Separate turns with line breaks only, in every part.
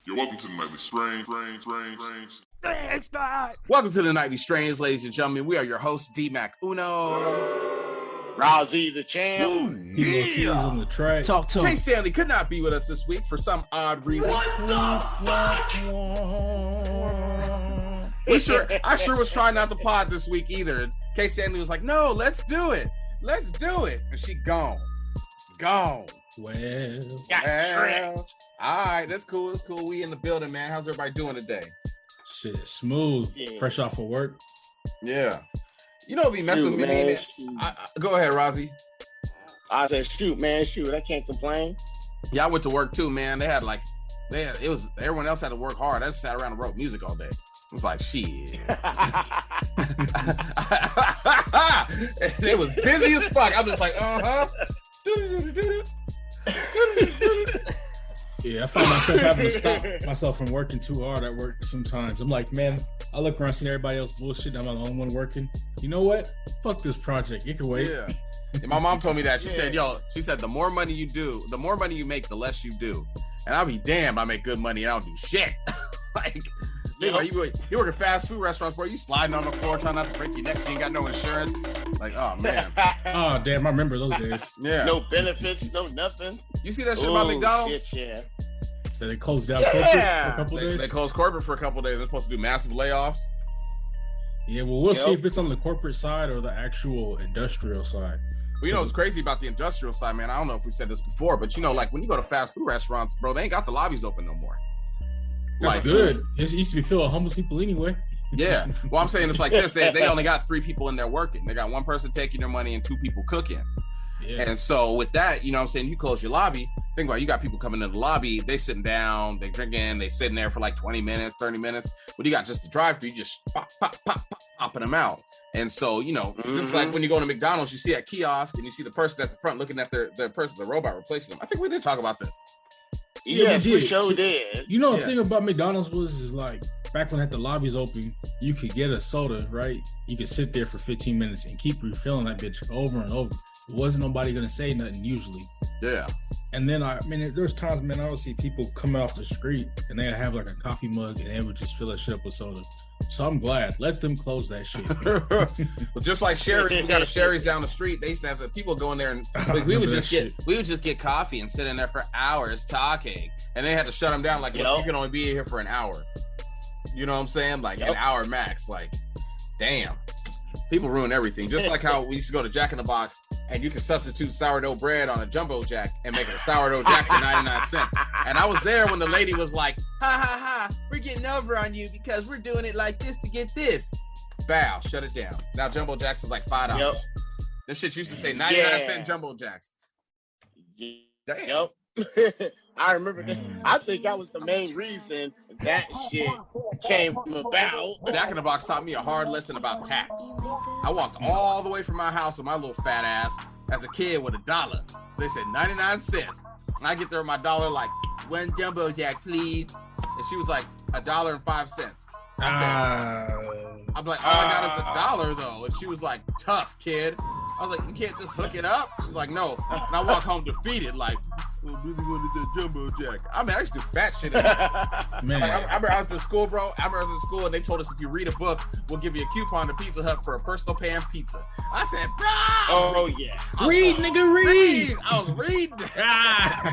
Yo, welcome to the Nightly Strange.
Welcome to the Nightly Strange, ladies and gentlemen. We are your hosts, D-Mac Uno.
Rousey the champ.
He's on the track.
Talk to him.
Kay Stanley could not be with us this week for some odd reason. I sure was trying not to pod this week either. Kay Stanley was like, no, let's do it. And she gone.
Well,
Got tricked.
All right, that's cool. It's cool. We in the building, man. How's everybody doing today?
shit, smooth.
Yeah.
Fresh off of work.
Yeah. You know, be messing with me, man. Go ahead, Rozzy.
I said, shoot, I can't complain.
Yeah, I went to work too, man. Everyone else had to work hard. I just sat around and wrote music all day. It was like, shit. It was busy as fuck. I'm just like,
Yeah, I find myself having to stop myself from working too hard at work sometimes. I'm like, man, I look around seeing everybody else bullshit. I'm the only one working. You know what? Fuck this project. It can wait.
Yeah. And my mom told me that. She said, the more money you do, the more money you make, the less you do. And I'll be damned, I make good money and I don't do shit. Like, you work at fast food restaurants, bro. You sliding on the floor trying not to break your neck. You ain't got no insurance. Like, oh man.
Oh damn, I remember those days.
Yeah.
No benefits, no nothing.
You see that shit about McDonald's?
Shit, yeah.
So they closed down corporate for a couple days.
They closed corporate for a couple days. They're supposed to do massive layoffs.
Yeah, well, we'll see if it's on the corporate side or the actual industrial side.
Well, you know what's crazy about the industrial side, man? I don't know if we said this before, but like when you go to fast food restaurants, bro, they ain't got the lobbies open no more.
That's good. It used to be filled with homeless people anyway.
Yeah. Well, I'm saying it's like this. They only got 3 people in there working. They got 1 person taking their money and 2 people cooking. Yeah. And so with that, you know what I'm saying, you close your lobby. Think about it, you got people coming in the lobby, they sitting down, they drinking, they sitting there for like 20 minutes, 30 minutes. But you got just the drive-thru, you just popping them out. And so, just like when you go to McDonald's, you see that kiosk and you see the person at the front looking at the robot replacing them. I think we did talk about this.
Yes, we sure did.
You know, the thing about McDonald's is like, back when they had the lobbies open, you could get a soda, right? You could sit there for 15 minutes and keep refilling that bitch over and over. Wasn't nobody gonna say nothing usually.
Yeah. And
then there's times, man, I would see people coming off the street and they'd have like a coffee mug and they would just fill that shit up with soda. So I'm glad. Let them close that shit.
Well, just like Sherry's, we got a Sherry's down the street. They used to have people go in there and we would just get coffee and sit in there for hours talking, and they had to shut them down. Like, look, you can only be here for an hour. You know what I'm saying? Like an hour max. Like, damn. People ruin everything. Just like how we used to go to Jack in the Box and you can substitute sourdough bread on a jumbo jack and make it a sourdough jack for 99 cents. And I was there when the lady was like, ha, we're getting over on you because we're doing it like this to get this. Bow, shut it down. Now jumbo jacks is like $5.
Yep.
Them shit used to say 99-cent jumbo jacks. Damn.
Yep. I remember that. I think that was the main reason that shit came about.
Jack in the Box taught me a hard lesson about tax. I walked all the way from my house with my little fat ass as a kid with $1. They said 99 cents. And I get there with my dollar like, 1 jumbo jack, please. And she was like, $1.05. I'm like, all I got is $1 though. And she was like, tough, kid. I was like, you can't just hook it up? She's like, no. And I walk home defeated, like, oh, really wanted that jumbo jack. I mean, I used to do fat shit. Man. Like, I remember I was in school, bro. I remember I was in school and they told us if you read a book, we'll give you a coupon to Pizza Hut for a personal pan pizza. I said, bro.
Oh, yeah.
Read.
I was reading.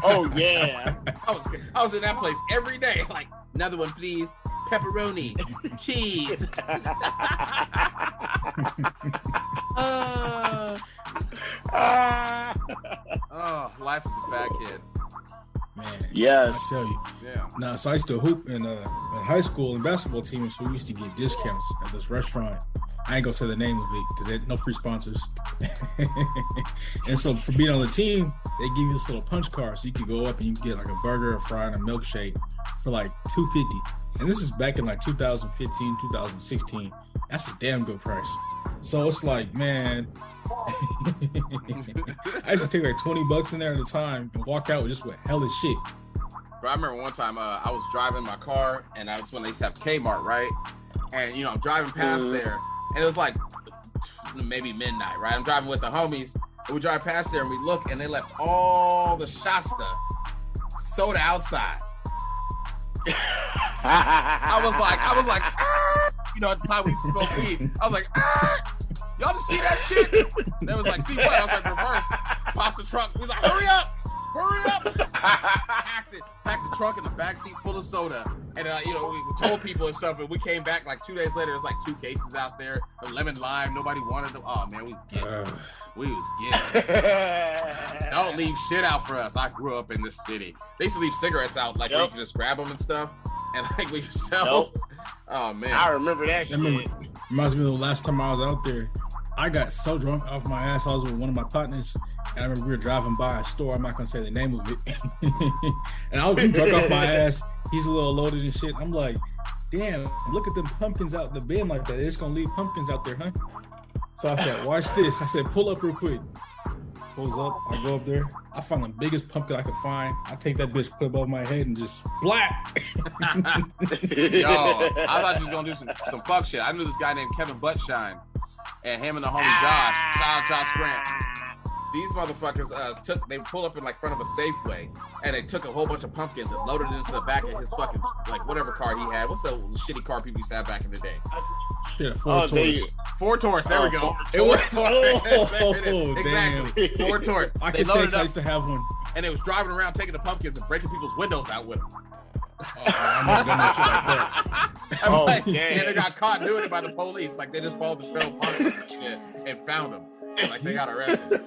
Oh, yeah.
I was in that place every day. Like, another one, please. Pepperoni, cheese. Life is a fat kid.
Man,
yes.
I tell you.
Yeah.
Nah, so I used to hoop in high school and basketball team, so we used to get discounts at this restaurant. I ain't gonna say the name of it because there's no free sponsors. And so for being on the team, they give you this little punch card, so you can go up and you can get like a burger, a fry, and a milkshake for like $2.50. And this is back in like 2015, 2016. That's a damn good price. So it's like, man, I used to take like $20 in there at a time and walk out just with hella shit.
Bro, I remember one time I was driving my car, and that's when they used to have Kmart, right? And I'm driving past there, and it was like maybe midnight, right? I'm driving with the homies, and we drive past there, and we look, and they left all the Shasta soda outside. I was like, you know, at the time we smoked weed, I was like, y'all just see that shit? They was like, see what? I was like, reverse. Pop the trunk. He was like, hurry up. Packed the trunk in the backseat full of soda. And, you know, we told people and stuff, and we came back like 2 days later. There's like 2 cases out there of lemon lime. Nobody wanted them. Oh, man, we was getting. Don't leave shit out for us. I grew up in this city. They used to leave cigarettes out, like, where you could just grab them and stuff. And, like, we sell. Oh, man.
I remember that shit.
Reminds me of the last time I was out there. I got so drunk off my ass. I was with one of my partners. And I remember we were driving by a store. I'm not going to say the name of it. And I was drunk off my ass. He's a little loaded and shit. I'm like, damn, look at them pumpkins out the bin like that. They're just going to leave pumpkins out there, huh? So I said, watch this. I said, pull up real quick. Pulls up. I go up there. I find the biggest pumpkin I could find. I take that bitch, put it above my head, and just splat.
Yo, I thought you was going to do some fuck shit. I knew this guy named Kevin Buttshine. And him and the homie Josh, shout out Josh Grant. These motherfuckers they pulled up in like front of a Safeway, and they took a whole bunch of pumpkins and loaded it into the back of his fucking like whatever car he had. What's the shitty car people used to have back in the day?
Shit, Ford Taurus. There we go.
It was
exactly.
Ford Taurus.
I could say I used to have one.
And they was driving around taking the pumpkins and breaking people's windows out with them.
Oh, man, I'm not gonna do shit like that.
And they got caught doing it by the police. Like they just followed the trail of pumpkins and shit and found them. Like they got arrested.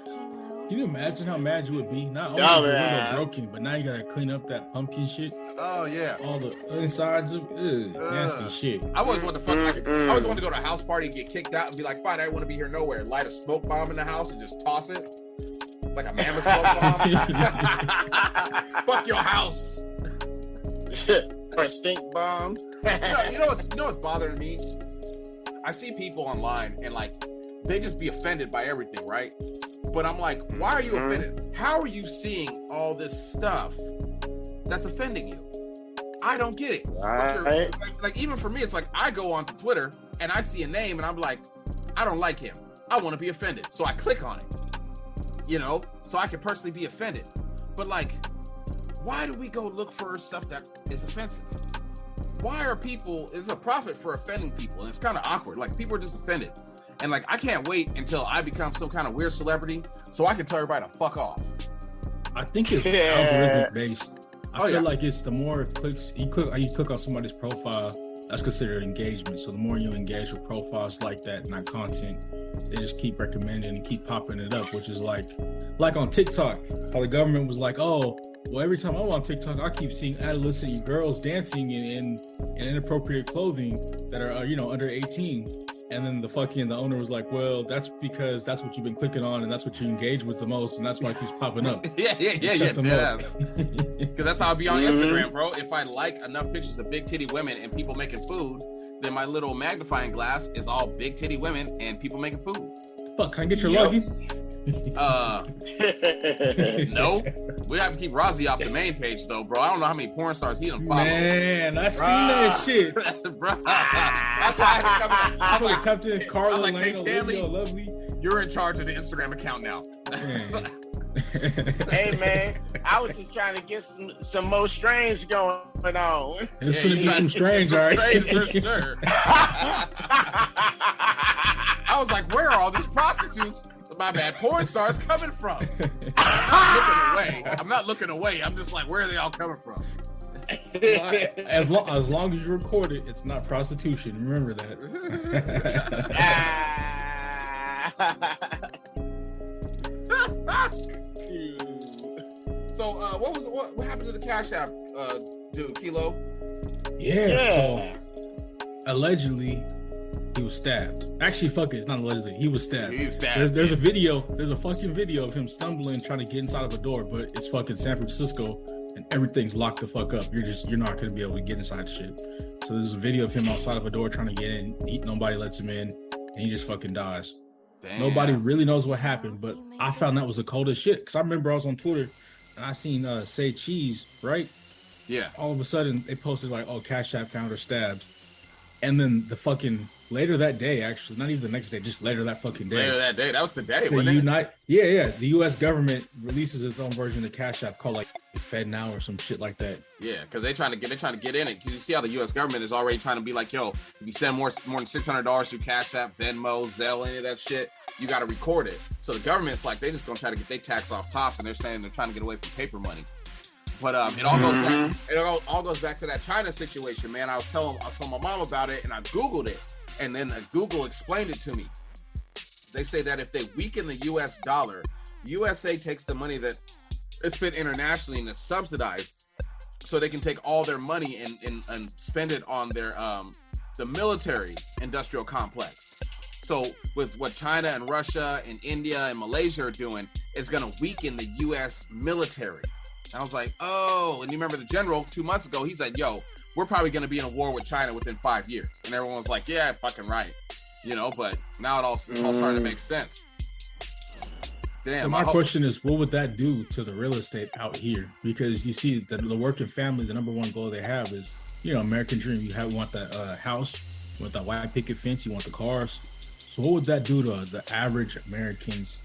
Can you imagine how mad you would be? Not only is your window broken, but now you gotta clean up that pumpkin shit.
Oh yeah.
All the insides of nasty shit.
I always wanted to I always wanted to go to a house party and get kicked out and be like, fine, I don't want to be here nowhere. Light a smoke bomb in the house and just toss it. Like a mammoth smoke bomb. Fuck your house.
Or a stink bomb.
you know what's bothering me? I see people online and like they just be offended by everything, right? But I'm like, why are you offended? How are you seeing all this stuff that's offending you? I don't get it.
Right.
Like even for me, it's like I go onto Twitter and I see a name and I'm like, I don't like him. I want to be offended. So I click on it, you know, so I can personally be offended. But like, why do we go look for stuff that is offensive? Why are people, is a profit for offending people? And it's kind of awkward. Like people are just offended. And like, I can't wait until I become some kind of weird celebrity so I can tell everybody to fuck off.
I think it's algorithmic based. I feel like it's the more clicks you click on somebody's profile, that's considered engagement. So the more you engage with profiles like that, not content, they just keep recommending and keep popping it up, which is like on TikTok, how the government was like, oh, well, every time I'm on TikTok, I keep seeing adolescent girls dancing in inappropriate clothing that are, under 18. And then the owner was like, well, that's because that's what you've been clicking on and that's what you engage with the most. And that's why it keeps popping up.
yeah. Because that's how I'll be on Instagram, bro. If I like enough pictures of big titty women and people making food, then my little magnifying glass is all big titty women and people making food.
Fuck, can I get your login?
No. We have to keep Rozzy off the main page though, bro. I don't know how many porn stars he done followed.
Man, I seen that shit.
Bro. That's why I had to come in. I was like,
tapped in Carla,
like, hey,
Lane,
Stanley,
Olivia, Lovely.
You're in charge of the Instagram account now.
Hey man, I was just trying to get some more strange going on.
It's gonna be some strange, all right?
For sure. I was like, where are all these prostitutes? My bad, porn stars coming from? I'm not looking away. I'm just like, where are they all coming from?
As long as you record it, it's not prostitution. Remember that.
So, what happened to the Cash App dude, Kilo?
Yeah. So allegedly, he was stabbed. Actually, fuck it, it's not allegedly. He was stabbed. There's a video. There's a fucking video of him stumbling, trying to get inside of a door, but it's fucking San Francisco, and everything's locked the fuck up. You're not gonna be able to get inside shit. So there's a video of him outside of a door trying to get in. Nobody lets him in, and he just fucking dies. Damn. Nobody really knows what happened, but I found that was the coldest shit. Because I remember I was on Twitter, and I seen Say Cheese, right?
Yeah.
All of a sudden, they posted like, oh, Cash App founder stabbed. And then the fucking later that day, actually, not even the next day, just later that fucking day.
Later that day, that was the day.
The U.S. government releases its own version of Cash App called like Fed Now or some shit like that.
Yeah, because they're trying to get in it. Because you see how the U.S. government is already trying to be like, yo, if you send more than $600 through Cash App, Venmo, Zelle, any of that shit, you got to record it. So the government's like, they just gonna try to get their tax off tops, and they're saying they're trying to get away from paper money. But it all goes back to that China situation, man. I told my mom about it, and I Googled it, and then Google explained it to me. They say that if they weaken the U.S. dollar, USA takes the money that it's been internationally and is subsidized, so they can take all their money and spend it on their the military industrial complex. So with what China and Russia and India and Malaysia are doing, is going to weaken the U.S. military. And I was like, oh, and you remember the general 2 months ago, he said, yo, we're probably going to be in a war with China within 5 years. And everyone was like, yeah, fucking right. But now it's all starting to make sense. Damn.
So my question is, what would that do to the real estate out here? Because you see the working family, the number one goal they have is, American dream. You want that house, you want that white picket fence, you want the cars. So what would that do to the average Americans?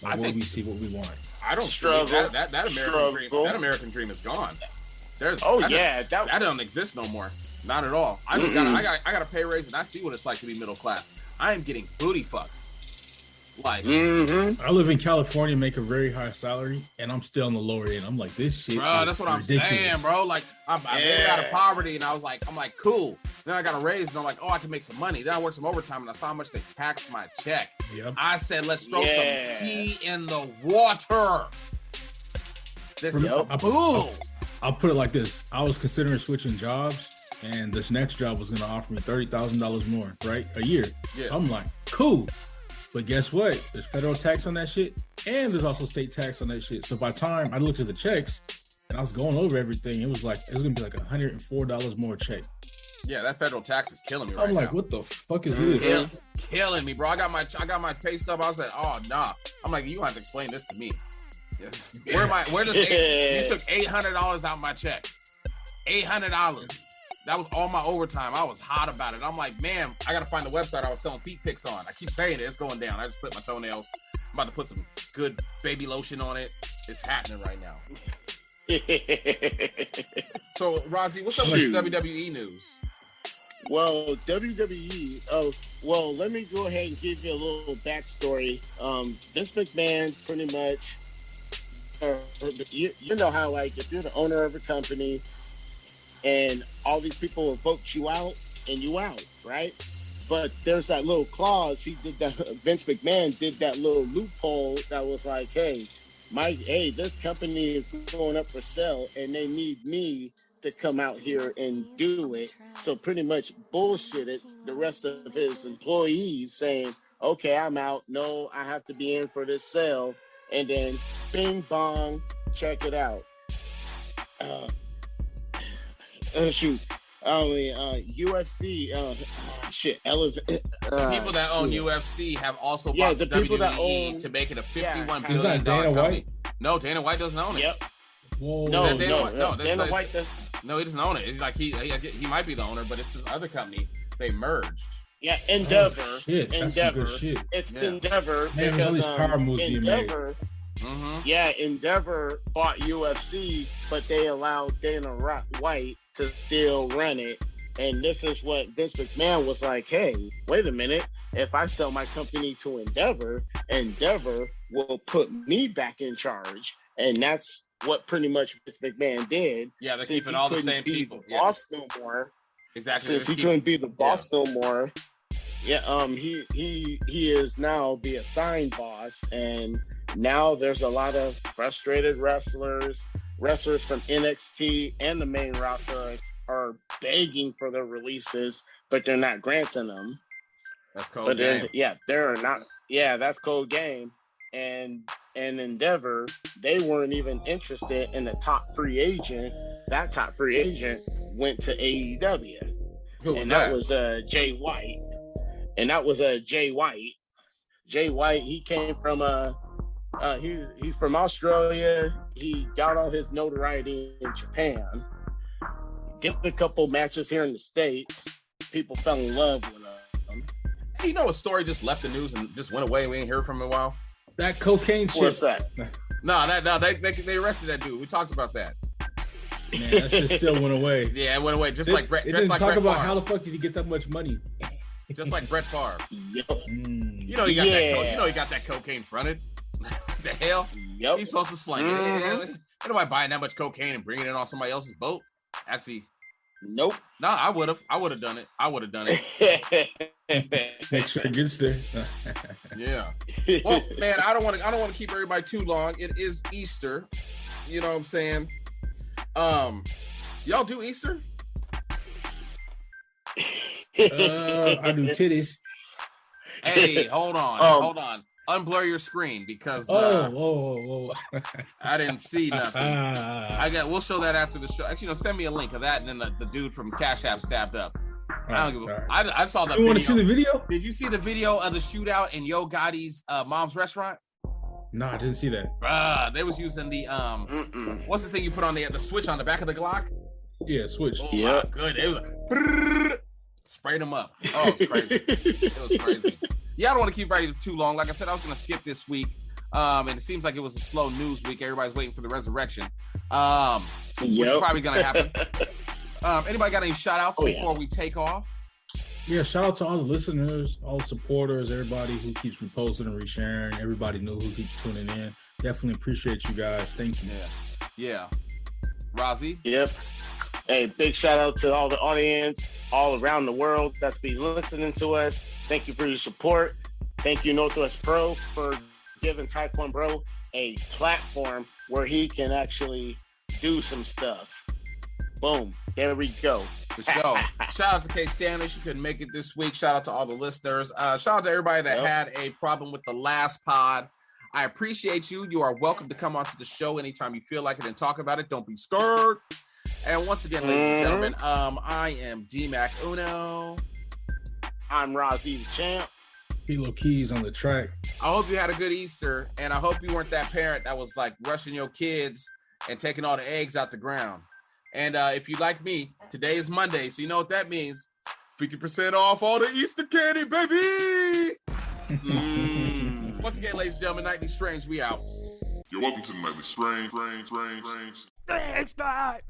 What we see, what we want.
I don't struggle. That American dream is gone. That don't exist no more. Not at all. I got a pay raise, and I see what it's like to be middle class. I am getting booty fucked. Like,
I live in California, make a very high salary, and I'm still on the lower end. I'm like, this shit.
Bro, that's what ridiculous. I'm saying, bro. Like, I made it out of poverty, and I'm like, cool. Then I got a raise, and I'm like, oh, I can make some money. Then I worked some overtime, and I saw how much they taxed my check. Yep. I said, let's throw some tea in the water.
I'll put it like this. I was considering switching jobs, and this next job was going to offer me $30,000 more, right? A year. Yeah. I'm like, cool. But guess what? There's federal tax on that shit, and there's also state tax on that shit. So by the time I looked at the checks, and I was going over everything, it was going to be like $104 more check.
Yeah, that federal tax is killing me right now.
I'm like, what the fuck is this?
Killing me, bro. I got my pay stub. I was like, oh, nah. I'm like, you don't have to explain this to me. You took $800 out my check. $800. That was all my overtime. I was hot about it. I'm like, man, I got to find the website I was selling feet pics on. I keep saying it. It's going down. I just split my toenails. I'm about to put some good baby lotion on it. It's happening right now. So, Rozzy, what's up with WWE news?
Well, WWE, let me go ahead and give you a little backstory. Vince McMahon, pretty much, you know how, like, if you're the owner of a company and all these people will vote you out, and you out, right? But there's that little clause. Vince McMahon did that little loophole that was like, hey, this company is going up for sale, and they need me to come out here and do it. So pretty much bullshitted the rest of his employees, saying, okay, I'm out. No, I have to be in for this sale. And then bing bong, check it out. UFC,
people that own UFC have also bought the WWE to make it a $51 billion
Is that Dana White?
No, Dana White doesn't own it.
Yep.
Whoa.
Dana White does.
No, he doesn't own it. It's like he might be the owner, but it's his other company. They merged.
Yeah, Endeavor.
Oh, shit.
Endeavor.
That's some good shit.
It's Endeavor.
Man,
because
all these power moves being made.
Yeah, Endeavor bought UFC, but they allowed Dana White to still run it. And this is what Vince McMahon was like, hey, wait a minute. If I sell my company to Endeavor, Endeavor will put me back in charge. And that's what pretty much Vince McMahon did.
Yeah, they're keeping all the same people.
Boss no more.
Exactly.
Since he couldn't be the boss no more. Yeah, he is now the assigned boss, and now there's a lot of frustrated wrestlers from NXT and the main roster are begging for their releases, but they're not granting them.
That's cold game.
They're not. Yeah, that's cold game. And Endeavor, they weren't even interested in the top free agent. That top free agent went to AEW. That was Jay White. And that was Jay White. Jay White, he came from he's from Australia. He got all his notoriety in Japan. Did a couple matches here in the States. People fell in love with him.
You know, a story just left the news and just went away. We ain't heard from him in a while.
That cocaine shit.
What's that?
No, they arrested that dude. We talked about that.
Man, that shit still went away.
Yeah, it went away. Just like Brett.
They didn't
like
talk
Brett
about
Favre.
how the fuck did he get that much money?
Just like Brett Favre.
Yep.
You know he got that. You know he got that cocaine fronted. The hell?
Yep.
He's supposed to sling it. Ain't nobody buying that much cocaine and bringing it on somebody else's boat. Actually,
Nope.
no, I would have done it. I would have done it.
Make sure it gets there.
Yeah. Well, man, I don't want to keep everybody too long. It is Easter. You know what I'm saying? Y'all do Easter?
I do titties.
Hey, hold on. Unblur your screen because I didn't see nothing. We'll show that after the show. Actually, send me a link of that, and then the dude from CashApp stabbed up. I saw that.
You want to see the video?
Did you see the video of the shootout in Yo Gotti's mom's restaurant?
No, I didn't see that.
They was using the what's the thing you put on the switch on the back of the Glock?
Yeah, switch.
Oh my good. It was sprayed them up. Oh, it's crazy. It was crazy. Yeah, I don't want to keep everybody too long. Like I said, I was going to skip this week. And it seems like it was a slow news week. Everybody's waiting for the resurrection. Which is probably going to happen. Anybody got any shout outs before we take off?
Yeah, shout out to all the listeners, all the supporters, everybody who keeps reposting and resharing, everybody new who keeps tuning in. Definitely appreciate you guys. Thank you.
Yeah. Rozzy?
Yep. Hey, big shout out to all the audience all around the world that's been listening to us. Thank you for your support. Thank you, Northwest Pro, for giving Taekwondo Bro a platform where he can actually do some stuff. Boom. There we go.
For sure. Shout out to Kay Stanley. She couldn't make it this week. Shout out to all the listeners. Shout out to everybody that had a problem with the last pod. I appreciate you. You are welcome to come onto the show anytime you feel like it and talk about it. Don't be scared. And once again, ladies and gentlemen, I am D-Mac Uno.
I'm Rozzy the Champ.
Kilo Keys on the track.
I hope you had a good Easter, and I hope you weren't that parent that was like rushing your kids and taking all the eggs out the ground. And if you like me, today is Monday, so you know what that means. 50% off all the Easter candy, baby! Once again, ladies and gentlemen, Nightly Strange, we out.
You're welcome to the Nightly Strange.
Thanks, God.